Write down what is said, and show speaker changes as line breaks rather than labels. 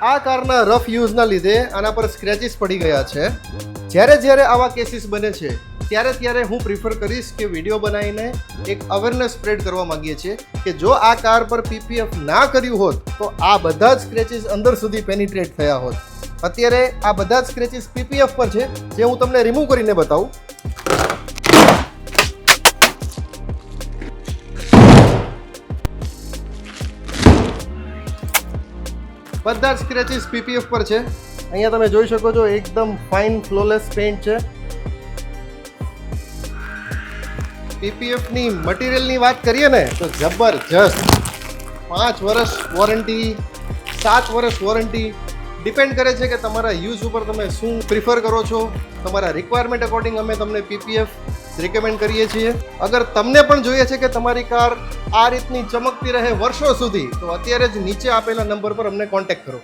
આ કારના રફ યુઝના લીધે આના પર સ્ક્રેચીસ પડી ગયા છે. જ્યારે આવા કેસીસ બને છે ત્યારે હું પ્રિફર કરીશ કે વિડીયો બનાવીને એક અવેરનેસ સ્પ્રેડ કરવા માંગીએ છીએ કે જો આ કાર પર પીપીએફ ના કર્યું હોત તો આ બધા જ સ્ક્રેચીસ અંદર સુધી પેનિટ્રેટ થયા હોત. અત્યારે આ બધા જ સ્ક્રેચીસ પીપીએફ પર છે, જે હું તમને રિમૂવ કરીને બતાવું. બધા જ સ્ક્રેચીસ પીપીએફ પર છે. અહીંયા તમે જોઈ શકો છો એકદમ ફાઇન ફ્લોલેસ પેઇન્ટ છે. પીપીએફની મટીરિયલની વાત કરીએ ને તો જબરજસ્ત. 5 વર્ષ વોરંટી, 7 વર્ષ વોરંટી, ડિપેન્ડ કરે છે કે તમારા યુઝ ઉપર તમે શું પ્રિફર કરો છો. તમારા રિક્વાયરમેન્ટ અકોર્ડિંગ અમે તમને પીપીએફ રિકમેન્ડ કરીએ છીએ. અગર તમને પણ જોઈએ છે કે તમારી કાર આ રીતની ચમકતી રહે વર્ષો સુધી, તો અત્યારે જ નીચે આપેલા નંબર પર અમને કોન્ટેક્ટ કરો.